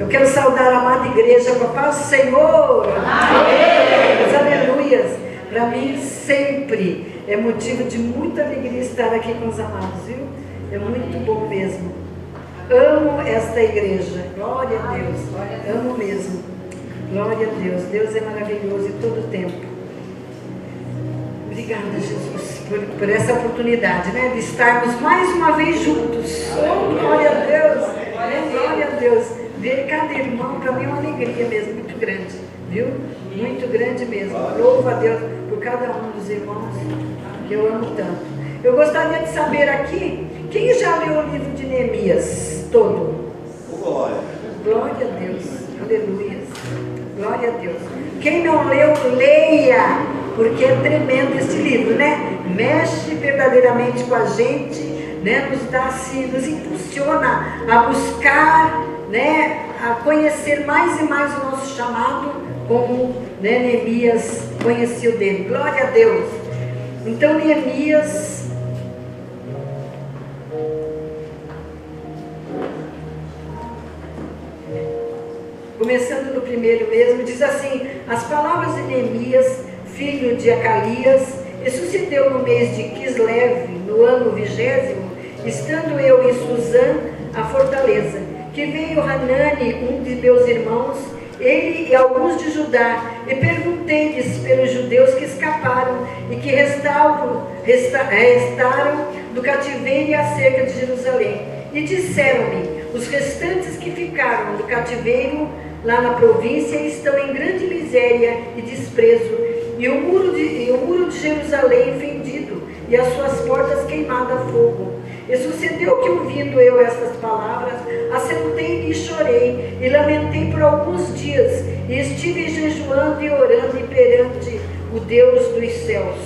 Eu quero saudar a amada igreja com a paz do Senhor. Amém. Aleluias. Para mim sempre é motivo de muita alegria estar aqui com os amados, viu? É muito bom mesmo. Amo esta igreja. Glória a Deus. Amo mesmo. Glória a Deus. Deus é maravilhoso em todo tempo. Obrigada, Jesus, por essa oportunidade, né, de estarmos mais uma vez juntos. Oh, glória a Deus. Glória a Deus. Ver cada irmão, para mim é uma alegria mesmo, muito grande, viu? Muito grande mesmo. Louvo a Deus por cada um dos irmãos que eu amo tanto. Eu gostaria de saber aqui, quem já leu o livro de Neemias todo? Glória. Glória a Deus. Aleluia. Glória a Deus. Quem não leu, leia, porque é tremendo esse livro, né? Mexe verdadeiramente com a gente, né? Nos impulsiona a buscar, né, a conhecer mais e mais o nosso chamado, como, né, Neemias conheceu dele. Glória a Deus. Então Neemias, começando no primeiro mesmo, diz assim: as palavras de Neemias, filho de Acalias, e sucedeu no mês de Quislev, no ano 20º, estando eu em Suzã, a fortaleza, que veio Hanani, um de meus irmãos, ele e alguns de Judá, e perguntei-lhes pelos judeus que escaparam e que restaram do cativeiro acerca de Jerusalém. E disseram-me: os restantes que ficaram do cativeiro lá na província estão em grande miséria e desprezo, e o muro de Jerusalém fendido, e as suas portas queimadas a fogo. E sucedeu que, ouvindo eu estas palavras, assentei e chorei, e lamentei por alguns dias, e estive jejuando e orando e perante o Deus dos céus.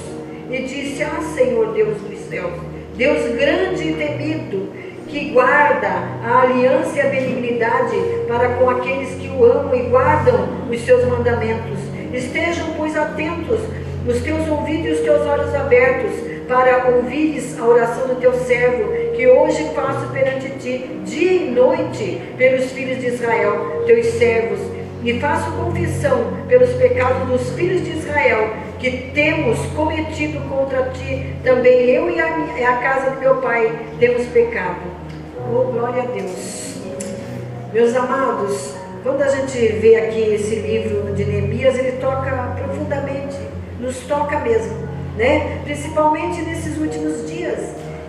E disse: ah, Senhor Deus dos céus, Deus grande e temido, que guarda a aliança e a benignidade para com aqueles que o amam e guardam os seus mandamentos. Estejam, pois, atentos os teus ouvidos e os teus olhos abertos, para ouvires a oração do teu servo, que hoje faço perante ti, dia e noite, pelos filhos de Israel, teus servos, e faço confissão pelos pecados dos filhos de Israel, que temos cometido contra ti, também eu e a casa de meu pai temos pecado. Oh, glória a Deus. Meus amados, quando a gente vê aqui esse livro de Neemias, ele toca profundamente, nos toca mesmo, né? Principalmente nesses últimos dias,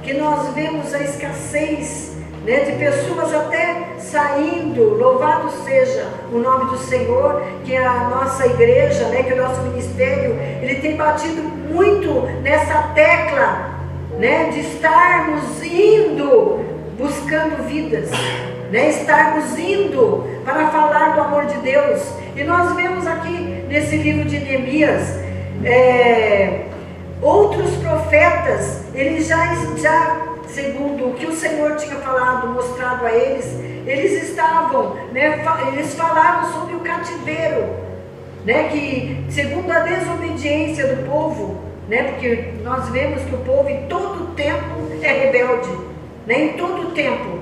que nós vemos a escassez, né, de pessoas até saindo. Louvado seja o nome do Senhor, que a nossa igreja, né, que o nosso ministério, ele tem batido muito nessa tecla, né, de estarmos indo, buscando vidas, né, estarmos indo para falar do amor de Deus. E nós vemos aqui nesse livro de Neemias, outros profetas, eles já, segundo o que o Senhor tinha falado, mostrado a eles, eles estavam, né, eles falaram sobre o cativeiro, né, que segundo a desobediência do povo, né, porque nós vemos que o povo em todo tempo é rebelde, né, em todo tempo,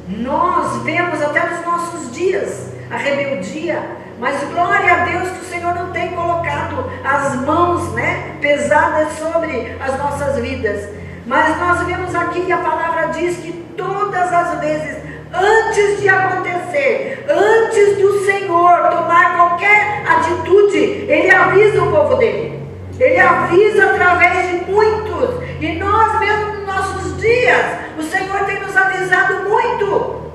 nós vemos até nos nossos dias a rebeldia, mas glória a Deus que o Senhor não tem colocado as mãos, né, pesadas sobre as nossas vidas. Mas nós vemos aqui, a palavra diz que todas as vezes, antes de acontecer, antes do Senhor tomar qualquer atitude, Ele avisa o povo dele. Ele avisa através de muitos. E nós mesmo nos nossos dias, o Senhor tem nos avisado muito.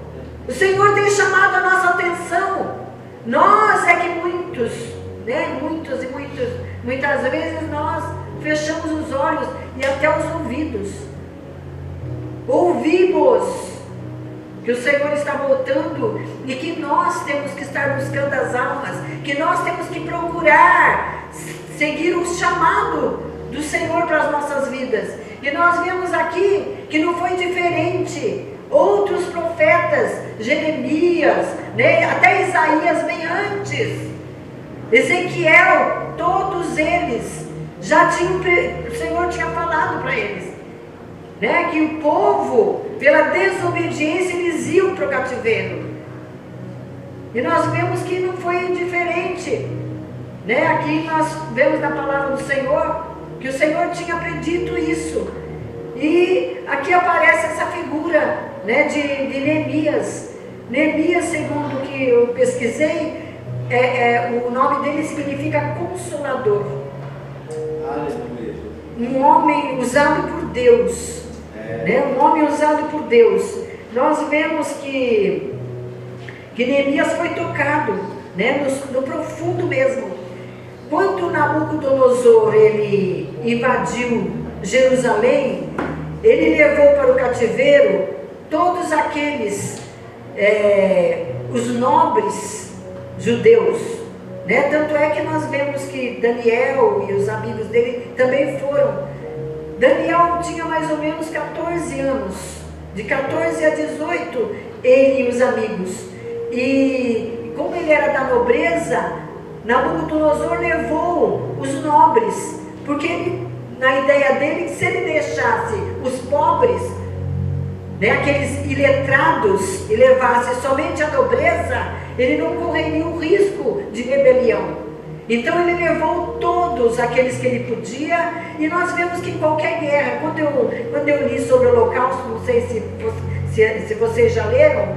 O Senhor tem chamado a nossa atenção. Nós é que muitos, né, muitas vezes nós fechamos os olhos e até os ouvidos. Ouvimos que o Senhor está voltando e que nós temos que estar buscando as almas, que nós temos que procurar seguir o chamado do Senhor para as nossas vidas. E nós vemos aqui que não foi diferente. Outros profetas, Jeremias, né, até Isaías bem antes, Ezequiel, todos eles já tinham, o Senhor tinha falado para eles, né, que o povo, pela desobediência, eles iam para o cativeiro. E nós vemos que não foi diferente, né? Aqui nós vemos na palavra do Senhor, que o Senhor tinha predito isso. E aqui aparece essa figura, né, de Neemias. Neemias, segundo o que eu pesquisei, o nome dele significa consolador. Aleluia. Um homem usado por Deus, né? Um homem usado por Deus. Nós vemos que Neemias foi tocado, né, no profundo mesmo. Quando Nabucodonosor ele invadiu Jerusalém, ele levou para o cativeiro todos aqueles, os nobres judeus, né? Tanto é que nós vemos que Daniel e os amigos dele também foram. Daniel tinha mais ou menos 14 anos, de 14 a 18, ele e os amigos. E como ele era da nobreza, Nabucodonosor levou os nobres, porque ele, na ideia dele, que se ele deixasse os pobres, né, aqueles iletrados, e levasse somente a nobreza, ele não correria o risco de rebelião. Então ele levou todos aqueles que ele podia, e nós vemos que em qualquer guerra, quando eu li sobre o Holocausto, não sei se vocês já leram,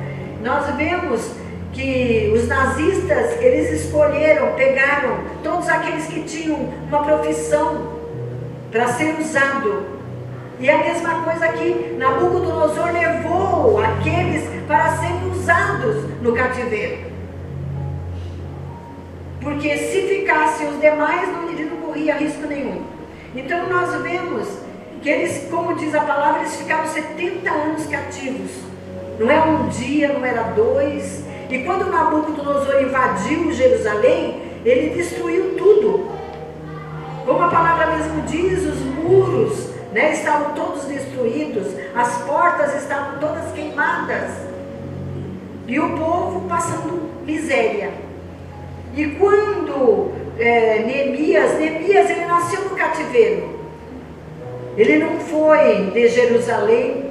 nós vemos que os nazistas, eles escolheram, pegaram todos aqueles que tinham uma profissão para ser usado. E a mesma coisa aqui, Nabucodonosor levou aqueles para serem usados no cativeiro. Porque se ficassem os demais, ele não corria risco nenhum. Então nós vemos que eles, como diz a palavra, eles ficaram 70 anos cativos. Não é um dia, não era 2. E quando Nabucodonosor invadiu Jerusalém, ele destruiu tudo. Como a palavra mesmo diz, os muros, né, estavam todos destruídos, as portas estavam todas queimadas, e o povo passando miséria. E quando Neemias ele nasceu no cativeiro, ele não foi de Jerusalém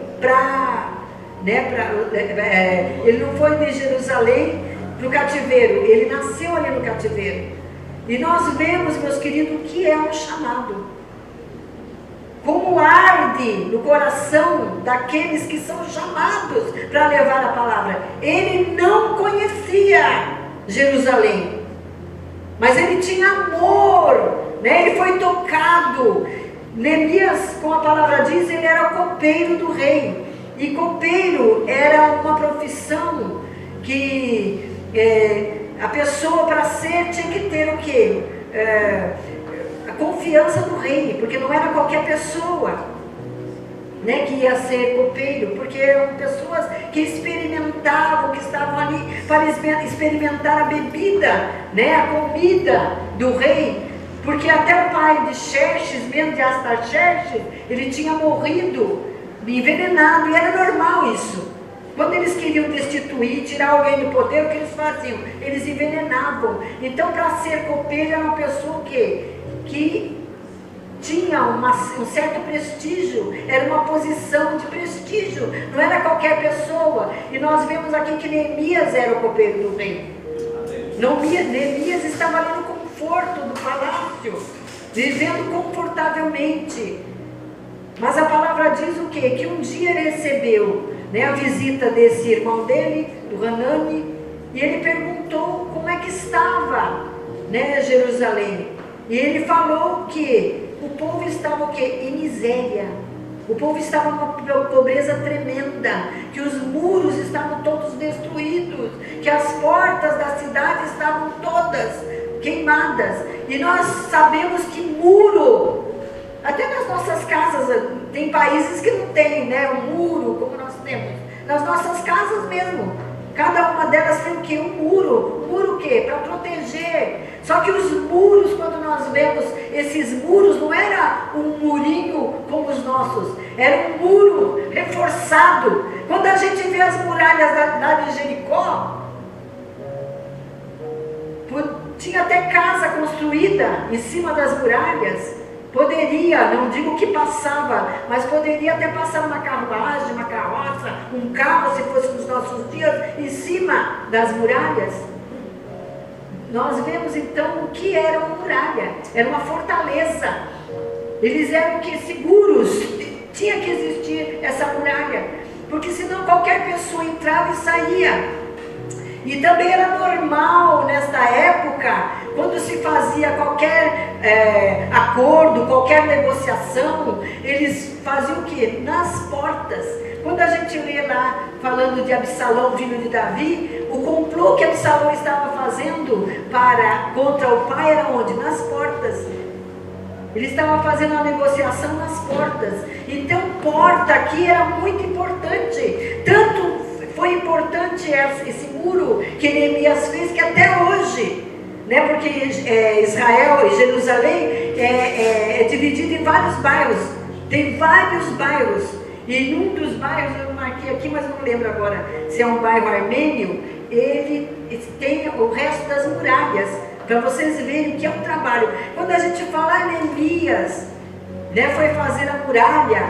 ele não foi de Jerusalém para o cativeiro, ele nasceu ali no cativeiro. E nós vemos, meus queridos, o que é um chamado. Como arde no coração daqueles que são chamados para levar a palavra. Ele não conhecia Jerusalém, mas ele tinha amor, né? Ele foi tocado. Neemias, como a palavra diz, ele era o copeiro do rei. E copeiro era uma profissão que a pessoa, para ser, tinha que ter o quê? A confiança do rei, porque não era qualquer pessoa, né, que ia ser copeiro, porque eram pessoas que experimentavam, que estavam ali para experimentar a bebida, né, a comida do rei, porque até o pai de Xerxes, mesmo de Artaxerxes, ele tinha morrido envenenado, e era normal isso. Quando eles queriam destituir, tirar alguém do poder, o que eles faziam? Eles envenenavam. Então, para ser copeiro, era uma pessoa que tinha um certo prestígio, era uma posição de prestígio, não era qualquer pessoa. E nós vemos aqui que Neemias era o copeiro do rei. Neemias estava ali no conforto do palácio, vivendo confortavelmente. Mas a palavra diz o quê? Que um dia ele recebeu, né, a visita desse irmão dele, do Hanani, e ele perguntou como é que estava, né, Jerusalém. E ele falou que o povo estava o quê? Em miséria. O povo estava numa pobreza tremenda, que os muros estavam todos destruídos, que as portas da cidade estavam todas queimadas. E nós sabemos que muro, até nas nossas casas, tem países que não tem, né, um muro como nós temos. Nas nossas casas mesmo, cada uma delas tem o quê? Um muro. Muro o quê? Para proteger. Só que os muros, quando nós vemos esses muros, não era um murinho como os nossos, era um muro reforçado. Quando a gente vê as muralhas de Jericó, tinha até casa construída em cima das muralhas. Poderia, não digo que passava, mas poderia até passar uma carruagem, uma carroça, um carro, se fosse nos nossos dias, em cima das muralhas. nós vemos então o que era uma muralha. Era uma fortaleza. Eles eram que seguros. Tinha que existir essa muralha, porque senão qualquer pessoa entrava e saía. E também era normal nesta época, quando se fazia qualquer acordo, qualquer negociação, eles faziam o quê? Nas portas. Quando a gente lê lá, falando de Absalão, filho de Davi, o complô que Absalão estava fazendo contra o pai era onde? Nas portas. Ele estava fazendo a negociação nas portas. Então, porta aqui era muito importante. Tanto foi importante esse muro que Neemias fez, que até hoje, né, porque Israel e Jerusalém é dividido em vários bairros. Tem vários bairros. E num dos bairros, eu marquei aqui, mas não lembro agora se é um bairro armênio, ele tem o resto das muralhas, para vocês verem que é um trabalho. Quando a gente fala Neemias, né, foi fazer a muralha,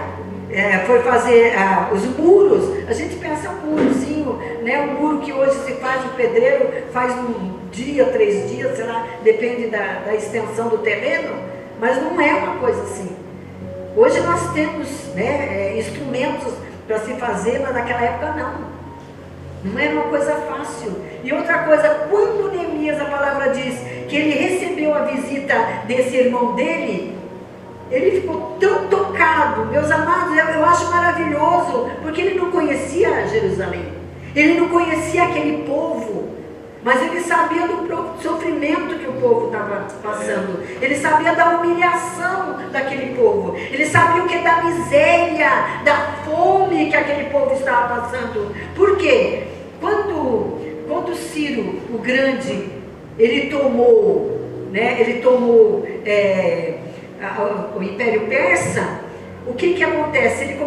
foi fazer os muros, a gente pensa um murozinho, né, um muro que hoje se faz, o pedreiro faz um dia, 3 dias, sei lá, depende da extensão do terreno, mas não é uma coisa assim. Hoje nós temos, né, instrumentos para se fazer, mas naquela época não. Não era uma coisa fácil. E outra coisa, quando Neemias, a palavra diz que ele recebeu a visita desse irmão dele, ele ficou tão tocado. Meus amados, eu acho maravilhoso, porque ele não conhecia Jerusalém, ele não conhecia aquele povo, mas ele sabia do sofrimento que o povo estava passando, ele sabia da humilhação daquele povo, ele sabia o que da miséria, da fome que aquele povo estava passando. Por quê? Quando Ciro, o grande, ele tomou o Império Persa, o que acontece? Ele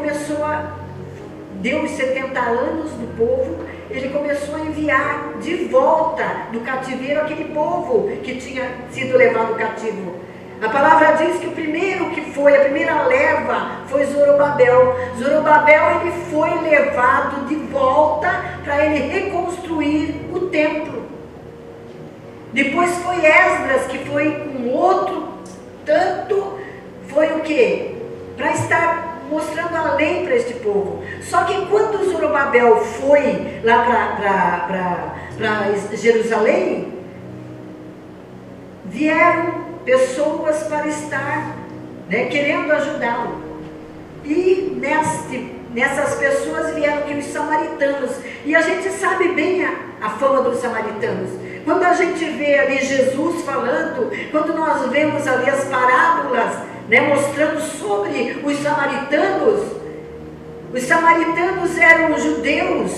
deu os 70 anos do povo, ele começou a enviar de volta do cativeiro aquele povo que tinha sido levado cativo. A palavra diz que a primeira leva foi Zorobabel. Zorobabel, ele foi levado de volta para ele reconstruir o templo. Depois foi Esdras, que foi com outro tanto, foi o quê? Para estar mostrando a lei para este povo. Só que quando Zorobabel foi lá para Jerusalém, vieram pessoas para estar, né, querendo ajudá-lo. E nessas pessoas vieram que os samaritanos. E a gente sabe bem a fama dos samaritanos. Quando a gente vê ali Jesus falando, quando nós vemos ali as parábolas, né, mostrando sobre os samaritanos eram judeus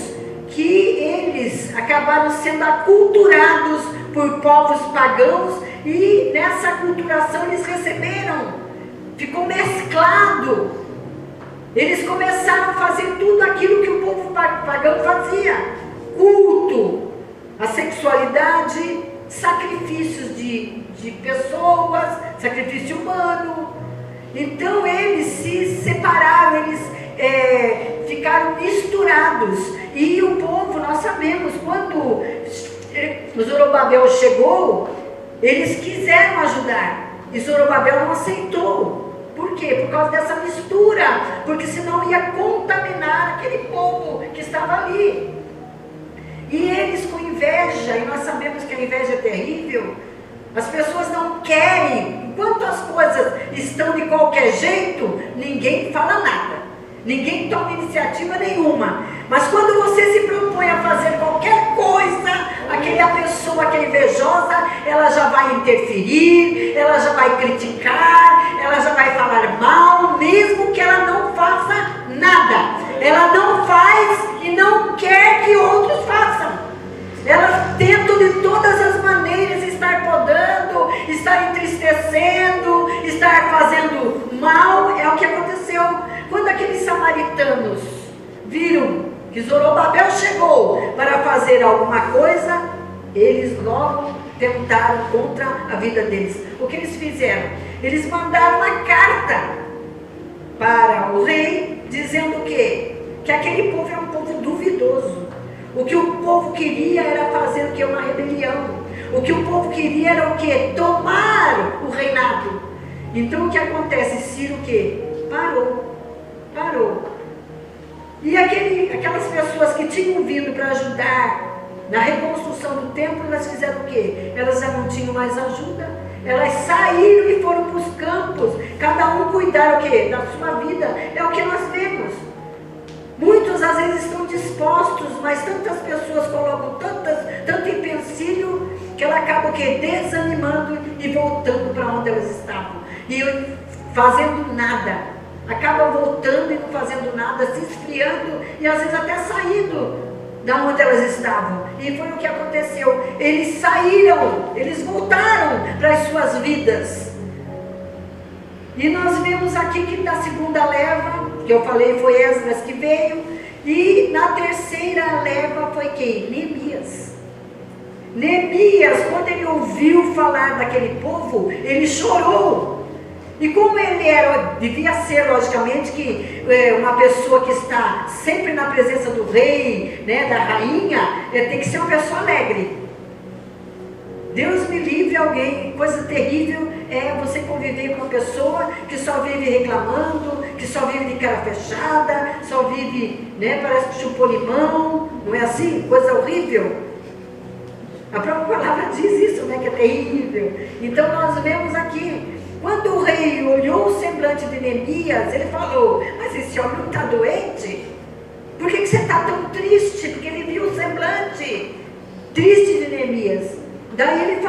que eles acabaram sendo aculturados por povos pagãos, e nessa aculturação eles receberam, ficou mesclado. Eles começaram a fazer tudo aquilo que o povo pagão fazia: culto, a sexualidade, sacrifícios de pessoas, sacrifício humano. Então eles se separaram, eles ficaram misturados. E o povo, nós sabemos, quando o Zorobabel chegou, eles quiseram ajudar, e Zorobabel não aceitou. Por quê? Por causa dessa mistura, porque senão ia contaminar aquele povo que estava ali. E eles com inveja, e nós sabemos que a inveja é terrível, as pessoas não querem, enquanto as coisas estão de qualquer jeito, ninguém fala nada, ninguém toma iniciativa nenhuma. Mas quando você se propõe a fazer qualquer coisa, aquela pessoa que é invejosa, ela já vai interferir, ela já vai criticar, ela já vai falar mal, mesmo que ela não faça nada. Ela não faz e não quer que outros façam. Elas tentam de todas as maneiras estar podando, estar entristecendo, estar fazendo mal. É o que aconteceu quando aqueles samaritanos viram que Zorobabel chegou para fazer alguma coisa. Eles logo tentaram contra a vida deles. O que eles fizeram? Eles mandaram uma carta para o rei, dizendo o quê? Que aquele povo é um povo duvidoso. O que o povo queria era fazer o que? Uma rebelião. O O que o povo queria era o quê? Tomar o reinado. Então o que acontece? Ciro o quê? Parou. E aquelas pessoas que tinham vindo para ajudar na reconstrução do templo, elas fizeram o quê? Elas já não tinham mais ajuda. Elas saíram e foram para os campos. Cada um cuidar o quê? Da sua vida. É o que nós vemos. Muitos às vezes estão dispostos, mas tantas pessoas colocam tanto empecilho, que ela acaba o quê? Desanimando e voltando para onde elas estavam. E fazendo nada. Acaba voltando e não fazendo nada, se esfriando e às vezes até saindo da onde elas estavam. E foi o que aconteceu. Eles saíram, eles voltaram para as suas vidas. E nós vemos aqui que na segunda leva, que eu falei, foi Esdras que veio. E na terceira leva foi quem? Neemias. Neemias, quando ele ouviu falar daquele povo, ele chorou. E como ele devia ser, logicamente, que uma pessoa que está sempre na presença do rei, né, da rainha, tem que ser uma pessoa alegre. Deus me livre alguém, coisa terrível é você conviver com uma pessoa que só vive reclamando, que só vive de cara fechada, só vive, né, parece que chupou limão, não é assim? Coisa horrível. A própria palavra diz isso, né, que é terrível. Então nós vemos aqui, quando o rei olhou o semblante de Neemias, ele falou: mas esse homem não está doente? Por que você está tão triste? Porque ele viu o semblante triste de Neemias. Daí ele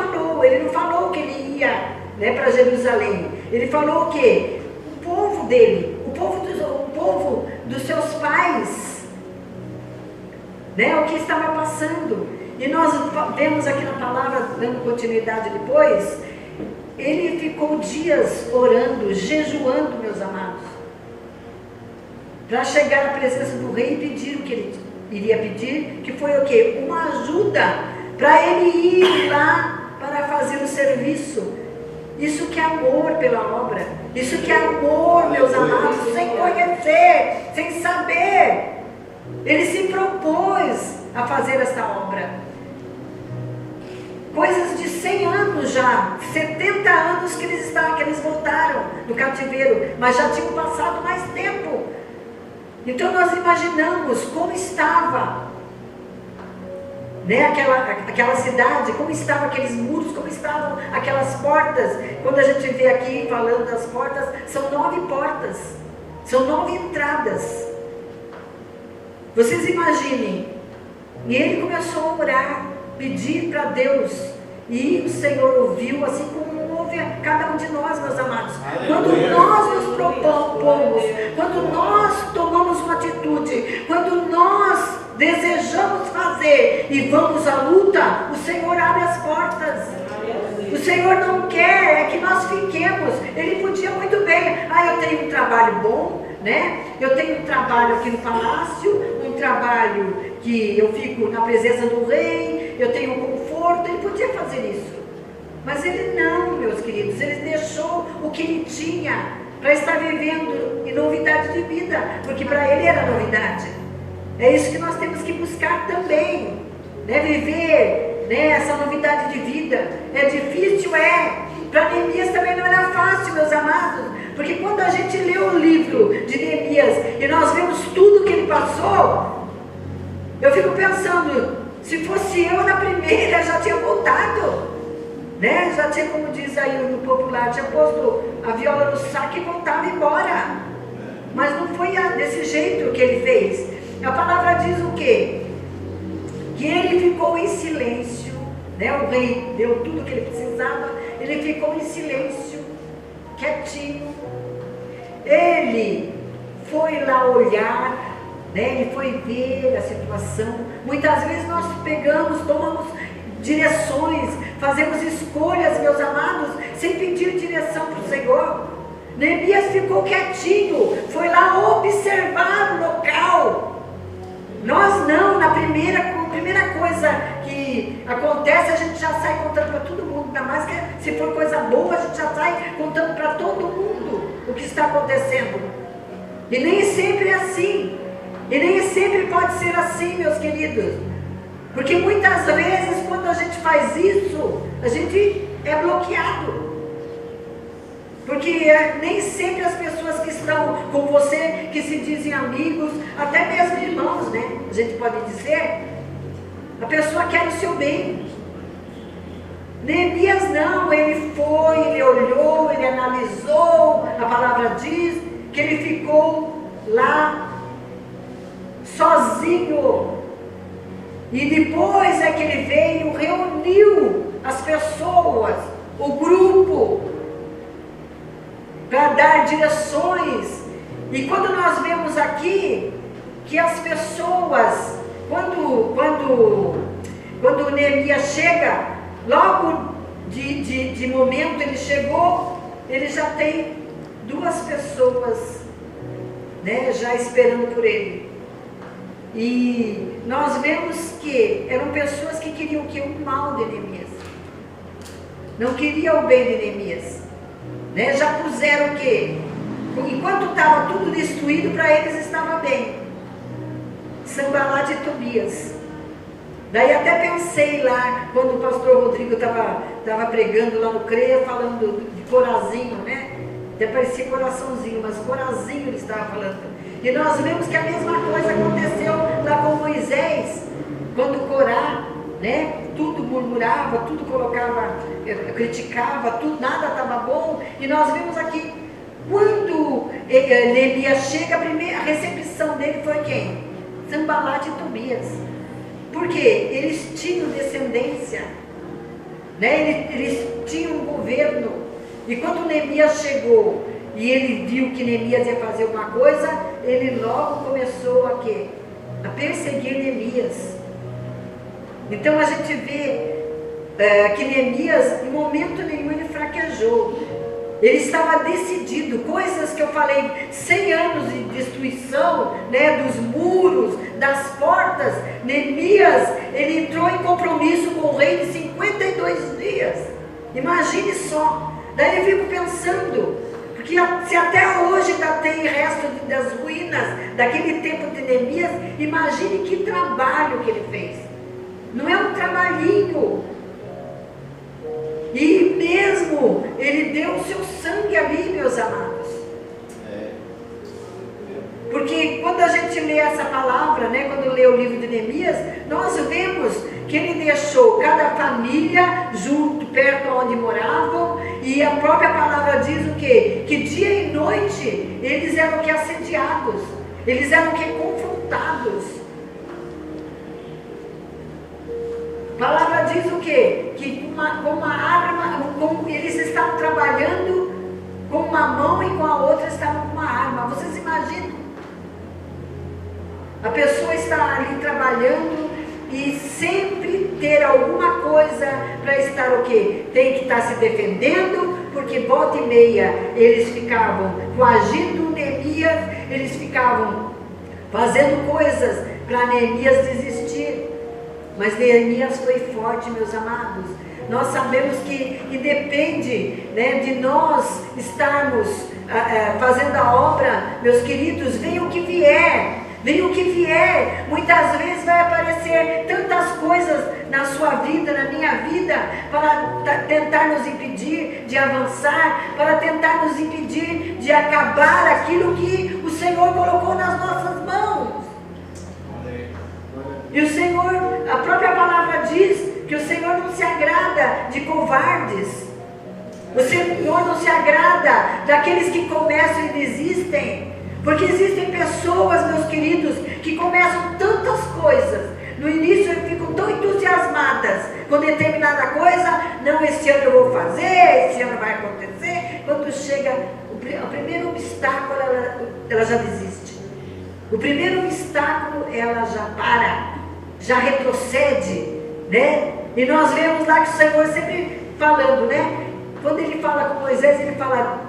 não falou que ele ia, né, para Jerusalém. Ele falou o quê? O povo dele, o povo dos seus pais, né, o que estava passando. E nós vemos aqui na palavra, dando continuidade depois, ele ficou dias orando, jejuando, meus amados, para chegar à presença do rei e pedir o que ele iria pedir, que foi o quê? Uma ajuda para ele ir lá para fazer o serviço. Isso que é amor pela obra, isso que é amor, meus amados, sem conhecer, sem saber. Ele se propôs a fazer essa obra. Coisas de 100 anos já, 70 anos que eles voltaram do cativeiro, mas já tinham passado mais tempo. Então nós imaginamos como estava, né, aquela cidade, como estavam aqueles muros, como estavam aquelas portas. Quando a gente vê aqui falando das portas, são 9 portas, são 9 entradas. Vocês imaginem, e ele começou a orar, pedir para Deus, e o Senhor ouviu, assim como ouve a cada um de nós, meus amados. Quando nós nos propomos, quando nós tomamos uma atitude, quando nós desejamos fazer e vamos à luta, o Senhor abre as portas. O Senhor não quer que nós fiquemos. Ele podia muito bem, eu tenho um trabalho bom, né? Eu tenho um trabalho aqui no palácio, um trabalho que eu fico na presença do rei, eu tenho conforto. Ele podia fazer isso, mas ele não, meus queridos. Ele deixou o que ele tinha para estar vivendo em novidade de vida, porque para ele era novidade. É isso que nós temos que buscar também, né? Viver, né, essa novidade de vida. É difícil, para Neemias também não era fácil, meus amados, porque quando a gente lê o livro de Neemias e nós vemos tudo que ele passou, eu fico pensando, se fosse eu na primeira, já tinha voltado, né? Já tinha, como diz aí no popular, tinha posto a viola no saco e voltava embora. Mas não foi desse jeito que ele fez. A palavra diz o quê? Que ele ficou em silêncio, né? O rei deu tudo o que ele precisava, ele ficou em silêncio, quietinho. Ele foi lá olhar, né? Ele foi ver a situação. Muitas vezes nós tomamos direções, fazemos escolhas, meus amados, sem pedir direção para o Senhor. Neemias ficou quietinho, foi lá observar o local. Nós não, a primeira coisa que acontece, a gente já sai contando para todo mundo, ainda mais que se for coisa boa, a gente já sai contando para todo mundo o que está acontecendo. E nem sempre é assim, e nem sempre pode ser assim, meus queridos, porque muitas vezes quando a gente faz isso, a gente é bloqueado. Porque nem sempre as pessoas que estão com você, que se dizem amigos, até mesmo irmãos, né? A gente pode dizer, a pessoa quer o seu bem. Neemias não, ele foi, ele olhou, ele analisou, a palavra diz que ele ficou lá, sozinho. E depois é que ele veio, reuniu as pessoas, o grupo, para dar direções. E quando nós vemos aqui que as pessoas, quando Neemias chega, logo de momento ele chegou, ele já tem 2 pessoas, né, já esperando por ele. E nós vemos que eram pessoas que queriam o quê? O mal de Neemias. Não queriam o bem de Neemias. Né? Já puseram o quê? Enquanto estava tudo destruído, para eles estava bem. Sanbalate e Tobias. Daí até pensei lá, quando o pastor Rodrigo estava pregando lá no CREA, falando de Corazinho, né? Até parecia coraçãozinho, mas Corazinho ele estava falando. E nós vemos que a mesma coisa aconteceu lá com Moisés, quando Corá, né? Tudo murmurava, tudo colocava, criticava, tudo, nada estava bom. E nós vemos aqui, quando Neemias chega, a recepção dele foi quem? Sanbalate e Tobias. Porque eles tinham descendência, né? Eles tinham um governo. E quando Neemias chegou e ele viu que Neemias ia fazer uma coisa, ele logo começou a quê? A perseguir Neemias. Então a gente vê que Neemias, em momento nenhum, ele fraquejou. Ele estava decidido. Coisas que eu falei, 100 anos de destruição, né, dos muros, das portas. Neemias, ele entrou em compromisso com o rei de 52 dias. Imagine só. Daí eu fico pensando, porque se até hoje ainda tem resto das ruínas daquele tempo de Neemias, imagine que trabalho que ele fez. Não é um trabalhinho. E mesmo ele deu o seu sangue ali, meus amados. Porque quando a gente lê essa palavra, né, quando lê o livro de Neemias, nós vemos que ele deixou cada família junto, perto onde moravam, e a própria palavra diz o quê? Que dia e noite eles eram que assediados, eles eram que confrontados. A palavra diz o quê? Que com uma arma, eles estavam trabalhando com uma mão e com a outra estavam com uma arma. Vocês imaginam? A pessoa está ali trabalhando e sempre ter alguma coisa para estar o quê? Tem que estar se defendendo, porque volta e meia eles ficavam coagindo Neemias, eles ficavam fazendo coisas para Neemias desistir. Mas Neemias foi forte, meus amados. Nós sabemos que depende, né, de nós estarmos fazendo a obra, meus queridos, venha o que vier. Venha o que vier, muitas vezes vai aparecer tantas coisas na sua vida, na minha vida, para tentar nos impedir de avançar, para tentar nos impedir de acabar aquilo que o Senhor colocou nas nossas mãos. E o Senhor, a própria palavra diz que o Senhor não se agrada de covardes. O Senhor não se agrada daqueles que começam e desistem. Porque existem pessoas, meus queridos, que começam tantas coisas. No início ficam tão entusiasmadas com determinada coisa. Não, esse ano eu vou fazer, esse ano vai acontecer. Quando chega o primeiro obstáculo, ela já desiste. O primeiro obstáculo, ela já para, já retrocede, né? E nós vemos lá que o Senhor sempre falando, né? Quando ele fala com Moisés, ele fala: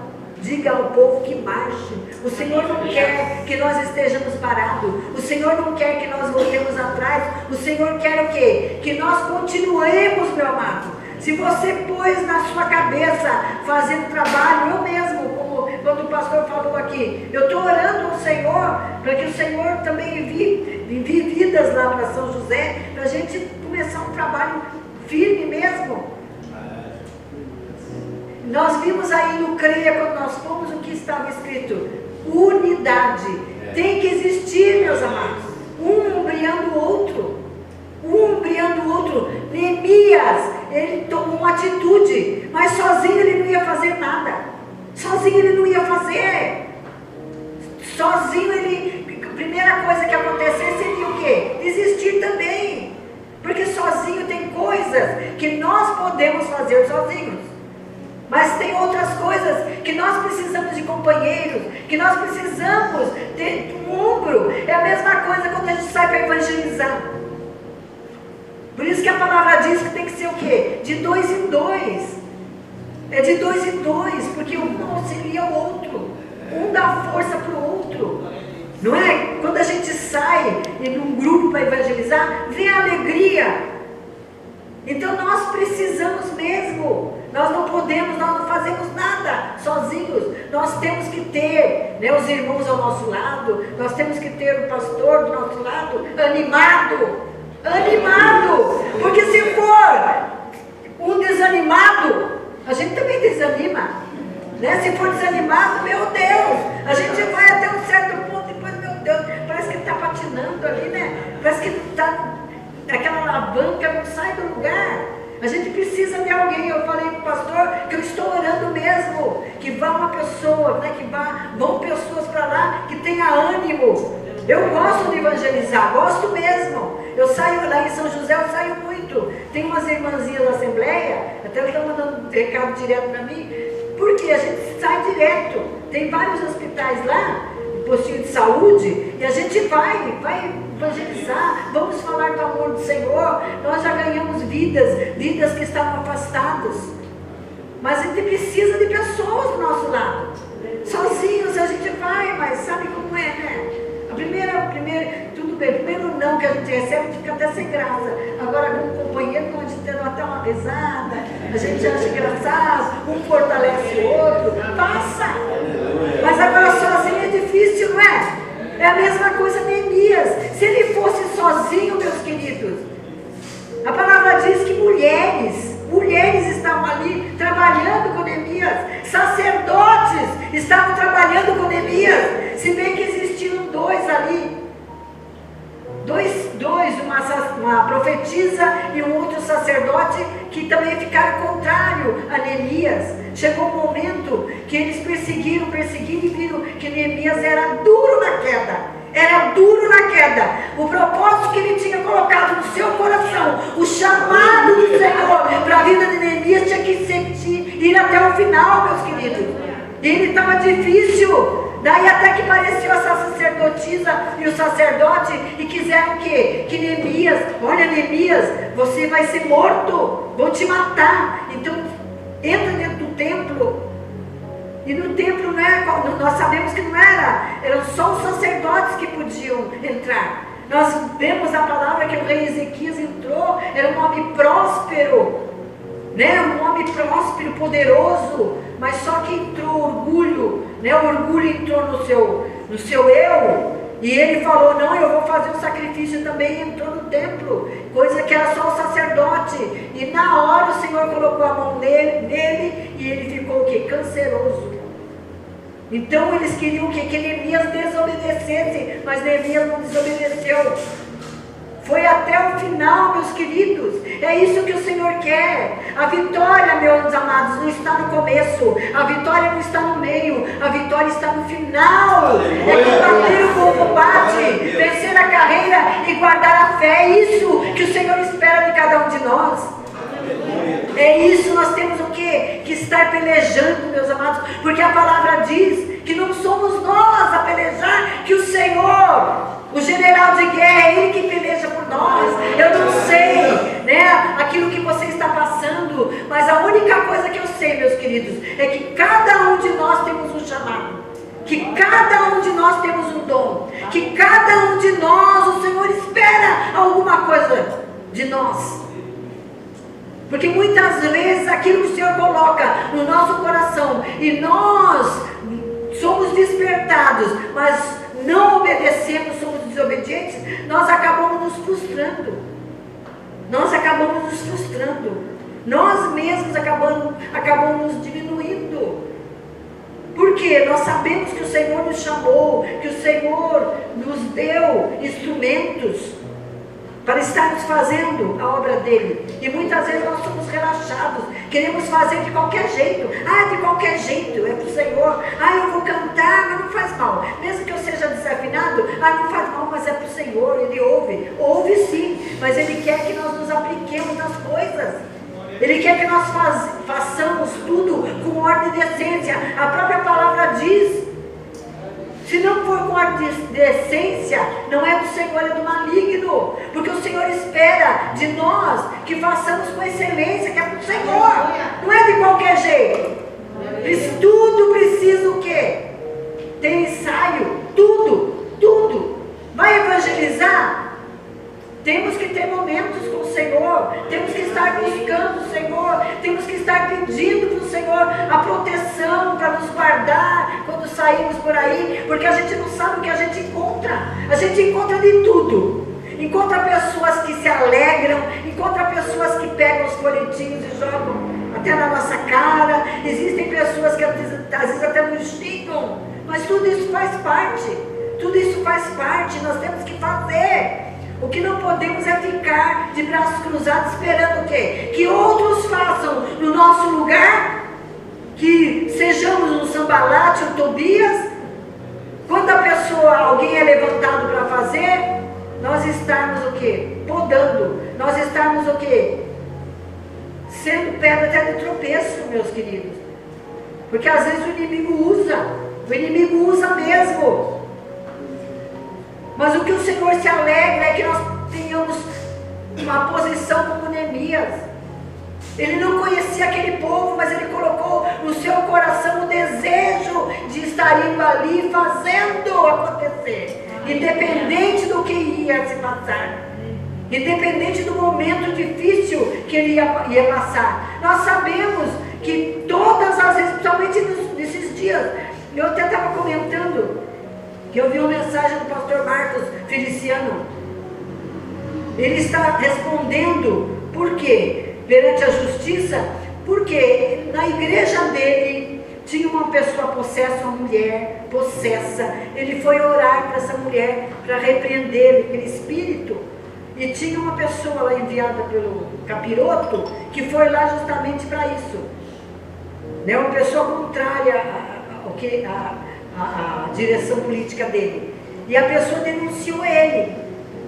diga ao povo que marche. O Senhor não quer que nós estejamos parados. O Senhor não quer que nós voltemos atrás. O Senhor quer o quê? Que nós continuemos, meu amado. Se você pôs na sua cabeça fazendo trabalho, eu mesmo, como quando o pastor falou aqui, eu estou orando ao Senhor para que o Senhor também envie vidas lá para São José, para a gente começar um trabalho firme Nós vimos aí no CREA, quando nós fomos, o que estava escrito: unidade. Tem que existir, meus amados, um ombreando o outro. Um ombreando o outro. Neemias, ele tomou uma atitude, mas sozinho ele não ia fazer nada. Sozinho ele não ia fazer. Sozinho ele, a primeira coisa que acontecer seria o quê? Desistir também. Porque sozinho tem coisas que nós podemos fazer sozinhos. Mas tem outras coisas que nós precisamos de companheiros, que nós precisamos ter um ombro. É a mesma coisa quando a gente sai para evangelizar. Por isso que a palavra diz que tem que ser o quê? De 2 em 2. É de 2 em 2, porque um auxilia o outro. Um dá força para o outro. Não é? Quando a gente sai em um grupo para evangelizar, vem a alegria. Então nós precisamos mesmo. Nós não podemos, nós não fazemos nada sozinhos. Nós temos que ter, né, os irmãos ao nosso lado. Nós temos que ter o pastor do nosso lado, animado. Animado. Porque se for um desanimado, a gente também desanima. Né? Se for desanimado, meu Deus, a gente vai até um certo ponto e depois, meu Deus, parece que está patinando ali, né? Parece que está, aquela alavanca não sai do lugar. A gente precisa de alguém. Eu falei para o pastor que eu estou orando mesmo, que vá uma pessoa, né? Vão pessoas para lá que tenha ânimo. Eu gosto de evangelizar, gosto mesmo. Eu saio lá em São José, eu saio muito. Tem umas irmãzinhas da Assembleia, até elas estão mandando recado direto para mim, porque a gente sai direto. Tem vários hospitais lá, postinho de saúde, e a gente vai evangelizar, vamos falar do amor do Senhor. Nós já ganhamos vidas que estavam afastadas. Mas a gente precisa de pessoas do nosso lado. Sozinhos a gente vai, mas sabe como é, né? Tudo bem, primeiro não que a gente recebe, a gente fica até sem graça. Agora com um companheiro, quando a gente tem até uma risada, a gente acha engraçado, um fortalece o outro, passa. Mas agora sozinho é difícil, não é? É a mesma coisa Neemias. Se ele fosse sozinho, meus queridos, a palavra diz que mulheres estavam ali trabalhando com Neemias, sacerdotes estavam trabalhando com Neemias, se bem que existiam 2 ali, uma profetisa e um outro sacerdote que também ficaram contrário a Neemias. Chegou um momento que eles perseguiram e viram que Neemias era duro na queda. O propósito que ele tinha colocado no seu coração, o chamado do Senhor para a vida de Neemias tinha que ir até o final, meus queridos. E ele estava difícil. Daí até que apareceu essa sacerdotisa e o sacerdote e quiseram o quê? Que Neemias, olha Neemias, você vai ser morto, vão te matar. Então entra dentro do templo. E no templo não é, nós sabemos que não eram só os sacerdotes que podiam entrar. Nós vemos a palavra que o rei Ezequias entrou, era um homem próspero, né? Um homem próspero, poderoso, mas só que entrou orgulho, né? O orgulho entrou no seu eu, e ele falou, não, eu vou fazer um sacrifício também, e entrou no templo, coisa que era só o sacerdote, e na hora o Senhor colocou a mão nele e ele ficou o quê? Canceroso. Então eles queriam que Neemias desobedecesse, mas Neemias não desobedeceu. Foi até o final, meus queridos. É isso que o Senhor quer. A vitória, meus amados, não está no começo. A vitória não está no meio. A vitória está no final. É combater o bom combate, vencer a carreira e guardar a fé. É isso que o Senhor espera de cada um de nós. É isso, nós temos o quê? Que estar pelejando, meus amados, porque a palavra diz que não somos nós a pelejar, que o Senhor, o general de guerra, é Ele que peleja por nós. Eu não sei, né, aquilo que você está passando, mas a única coisa que eu sei, meus queridos, é que cada um de nós temos um chamado, que cada um de nós temos um dom, que cada um de nós, o Senhor espera alguma coisa de nós. Porque muitas vezes aquilo que o Senhor coloca no nosso coração e nós somos despertados, mas não obedecemos, somos desobedientes, nós acabamos nos frustrando. Nós mesmos acabamos nos diminuindo. Porque nós sabemos que o Senhor nos chamou, que o Senhor nos deu instrumentos para estarmos fazendo a obra dele. E muitas vezes nós somos relaxados, queremos fazer de qualquer jeito. De qualquer jeito, é para o Senhor. Eu vou cantar, mas não faz mal. Mesmo que eu seja desafinado, não faz mal, mas é para o Senhor. Ele ouve sim, mas Ele quer que nós nos apliquemos nas coisas. Ele quer que nós façamos tudo com ordem e decência. A própria palavra diz: se não for com ordem e decência, não é do Senhor, é do maligno. Porque o Senhor espera de nós que façamos com excelência, que é para o Senhor. Não é de qualquer jeito. Tudo precisa o quê? Ter ensaio. Tudo. Vai evangelizar? Temos que ter momentos com o Senhor, temos que estar buscando o Senhor, temos que estar pedindo para o Senhor a proteção para nos guardar quando saímos por aí, porque a gente não sabe o que a gente encontra. A gente encontra de tudo. Encontra pessoas que se alegram, encontra pessoas que pegam os coletinhos e jogam até na nossa cara. Existem pessoas que às vezes até nos xingam, mas tudo isso faz parte. Nós temos que fazer. O que não podemos é ficar de braços cruzados esperando o quê? Que outros façam no nosso lugar, que sejamos um Sambalate, um Tobias. Quando alguém é levantado para fazer, nós estarmos o quê? Podando. Nós estarmos o quê? Sendo pedra até de tropeço, meus queridos. Porque às vezes o inimigo usa mesmo. Mas o que o Senhor se alegra é que nós tenhamos uma posição como Neemias. Ele não conhecia aquele povo, mas ele colocou no seu coração o desejo de estar indo ali fazendo acontecer. Independente do que ia se passar. Independente do momento difícil que ele ia passar. Nós sabemos que todas as vezes, principalmente nesses dias, eu até estava comentando, que eu vi uma mensagem do pastor Marcos Feliciano. Ele está respondendo por quê? Perante a justiça, porque na igreja dele tinha uma pessoa possessa, uma mulher possessa. Ele foi orar para essa mulher, para repreender aquele espírito. E tinha uma pessoa lá enviada pelo capiroto, que foi lá justamente para isso. Uma pessoa contrária a direção política dele. E a pessoa denunciou ele.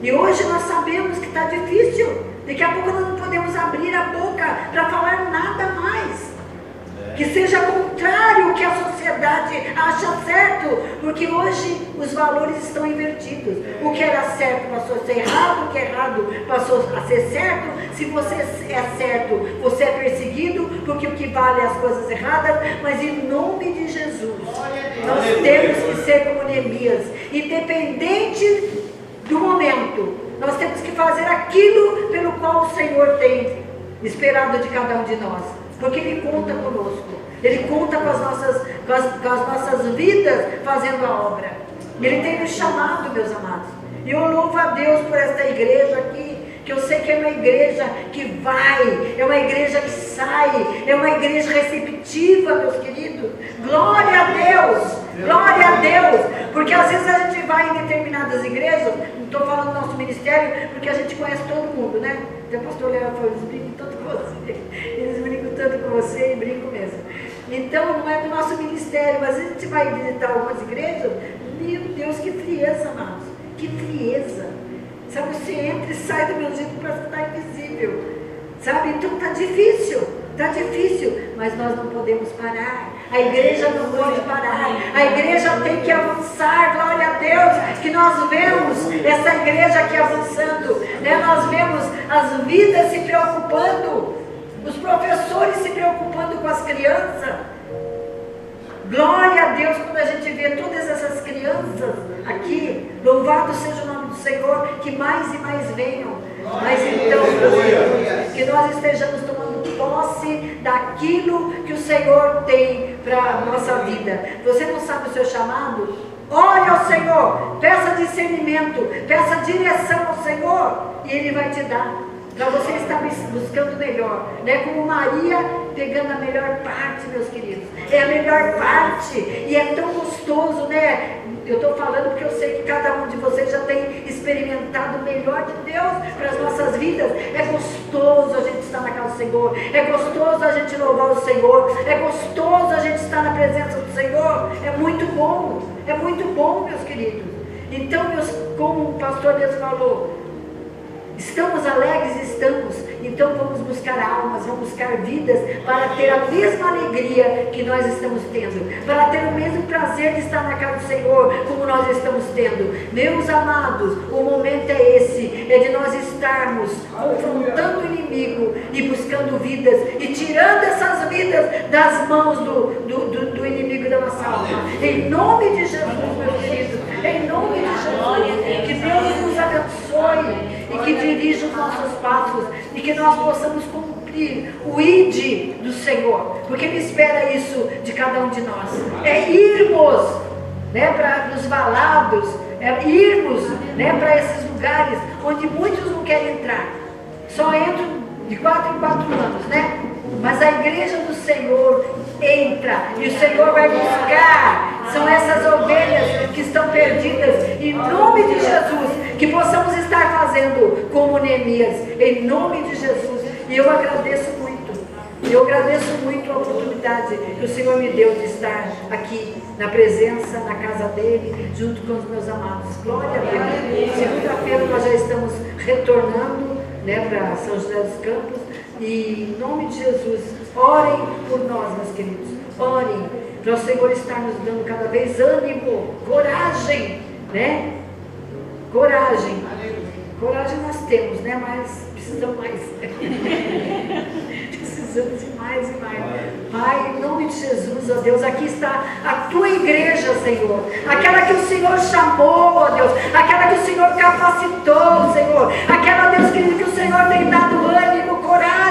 E hoje nós sabemos que está difícil. Daqui a pouco nós não podemos abrir a boca para falar nada mais. Que seja contrário ao que a sociedade acha certo. Porque hoje os valores estão invertidos. O que era certo passou a ser errado. O que é errado passou a ser certo. Se você é certo, você é perseguido. Porque o que vale é as coisas erradas. Mas em nome de Jesus, nós temos que ser como Neemias. Independente do momento, nós temos que fazer aquilo pelo qual o Senhor tem esperado de cada um de nós. Porque Ele conta conosco. Ele conta com as nossas vidas fazendo a obra. Ele tem nos chamado, meus amados. E eu louvo a Deus por esta igreja aqui, que eu sei que é uma igreja que vai, é uma igreja que sai, é uma igreja receptiva, meus queridos. Glória a Deus, glória a Deus. Porque às vezes a gente vai em determinadas igrejas, não estou falando do nosso ministério, porque a gente conhece todo mundo, né? Até o pastor Léo falou, eles brincam tanto com você, eles brincam tanto com você e brincam mesmo. Então não é do nosso ministério, mas a gente vai visitar algumas igrejas, meu Deus, que frieza, amados, que frieza. Sabe, você entra e sai do meu jeito, parece que está invisível. Sabe, então está difícil, mas nós não podemos parar. A igreja não pode parar. A igreja tem que avançar, glória a Deus, que nós vemos essa igreja aqui avançando, né? Nós vemos as vidas se preocupando, os professores se preocupando com as crianças. Glória a Deus quando a gente vê todas essas crianças aqui. Louvado seja o nome do Senhor, que mais e mais venham. Mas então, que nós estejamos tomando posse daquilo que o Senhor tem para a nossa vida. Você não sabe o seu chamado? Ore ao Senhor, peça discernimento, peça direção ao Senhor, e Ele vai te dar. para você estar buscando o melhor, né? Como Maria pegando a melhor parte, meus queridos. É a melhor parte e é tão gostoso, né? Eu estou falando porque eu sei que cada um de vocês já tem experimentado o melhor de Deus para as nossas vidas. É gostoso a gente estar na casa do Senhor, é gostoso a gente louvar o Senhor, é gostoso a gente estar na presença do Senhor. É muito bom, meus queridos. Então, como o pastor Deus falou, estamos alegres, estamos. Então vamos buscar almas, vamos buscar vidas para ter a mesma alegria que nós estamos tendo, para ter o mesmo prazer de estar na casa do Senhor como nós estamos tendo. Meus amados, o momento é esse, é de nós estarmos confrontando o inimigo e buscando vidas e tirando essas vidas das mãos do inimigo da nossa alma. Em nome de Jesus, meu querido, em nome de Jesus, que Deus nos abençoe e que dirija os nossos passos e que nós possamos cumprir o ID do Senhor, porque Ele espera isso de cada um de nós, é irmos, né, para os valados, é irmos, né, para esses lugares onde muitos não querem entrar, só entram de 4 em 4 anos, né? Mas a igreja do Senhor entra e o Senhor vai buscar. São essas ovelhas que estão perdidas. Em nome de Jesus, que possamos estar fazendo como Neemias, em nome de Jesus. E eu agradeço muito a oportunidade que o Senhor me deu de estar aqui na presença, na casa dele, junto com os meus amados. Glória a Deus. Segunda-feira nós já estamos retornando, né, para São José dos Campos. E em nome de Jesus, orem por nós, meus queridos. Orem para o Senhor estar nos dando cada vez ânimo, coragem, né? Coragem nós temos, né? Mas precisamos mais. Precisamos de mais e mais. Pai, em nome de Jesus, ó Deus, aqui está a tua igreja, Senhor. Aquela que o Senhor chamou, ó Deus. Aquela que o Senhor capacitou, Senhor. Aquela, Deus querido, que o Senhor tem dado ânimo, coragem.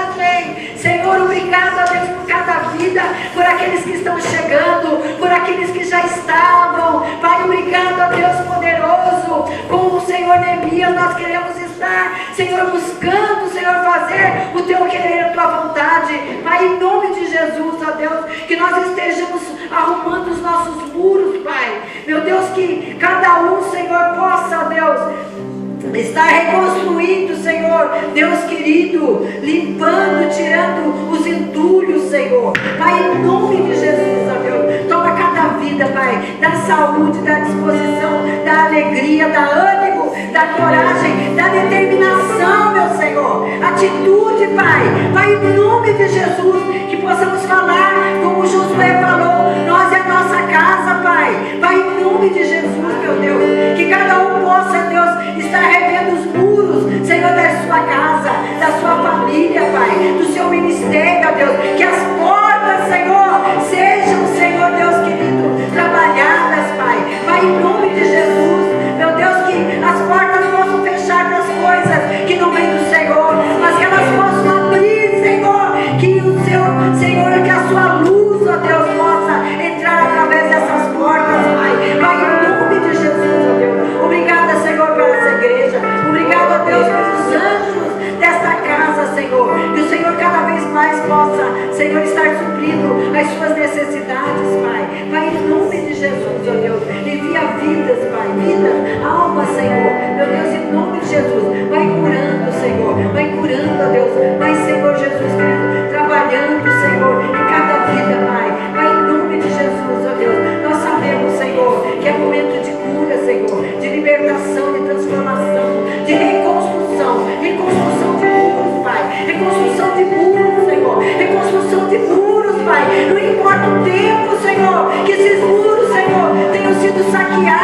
Senhor, obrigado, ó Deus, por cada vida, por aqueles que estão chegando, por aqueles que já estavam. Pai, obrigado, ó Deus poderoso. Com o Senhor Neemias, nós queremos estar, Senhor, buscando, Senhor, fazer o teu querer, a tua vontade. Pai, em nome de Jesus, ó Deus, que nós estejamos arrumando os nossos muros, Pai. Meu Deus, que cada um, Senhor, possa, ó Deus, estar reconstruindo, Senhor, Deus querido, limpando, tirando os entulhos, Senhor. Pai, em nome de Jesus, ó Deus, toma cada vida, Pai, da saúde, da disposição, da alegria, da ânimo, da coragem, da determinação, meu Senhor, atitude, Pai. Pai, em nome de Jesus, que possamos falar como Josué falou, nós é a nossa casa, Pai. Pai, em nome de Jesus, meu Deus, que cada um possa, Deus, estar revendo os muros, Senhor, da sua casa, da sua família, Pai, do seu ministério, Deus, que as portas, Senhor, sejam, Senhor, Deus querido, trabalhadas, Pai. Pai, em nome de Jesus, meu Deus, que as portas possam fechar das coisas que não vêm do Senhor, mas que elas possam abrir, Senhor, que o seu, Senhor, que a sua luz, ó Deus, possa entrar através dessas portas, Pai. Pai, em nome de Jesus, ó Deus, obrigada, Senhor, por essa igreja, obrigado, ó Deus, pelos anjos desta casa, Senhor, que o Senhor cada vez mais possa, Senhor, estar suprindo as suas necessidades, Pai. Pai, em nome de Jesus, ó Deus, envia vidas, Pai, vidas, almas, Senhor, meu Deus, em nome de Jesus, vai curando, Senhor, vai curando, ó Deus, vai, Senhor Jesus, querido, trabalhando, Senhor, em cada vida, Pai. Pai, em nome de Jesus, ó Deus, nós sabemos, Senhor, que é momento de cura, Senhor, de libertação, de transformação, de reconstrução de muros, Pai, reconstrução de muros, Senhor, reconstrução de muros, Pai. Não importa o tempo, Senhor, que esses muros, Senhor, tenham sido saqueados,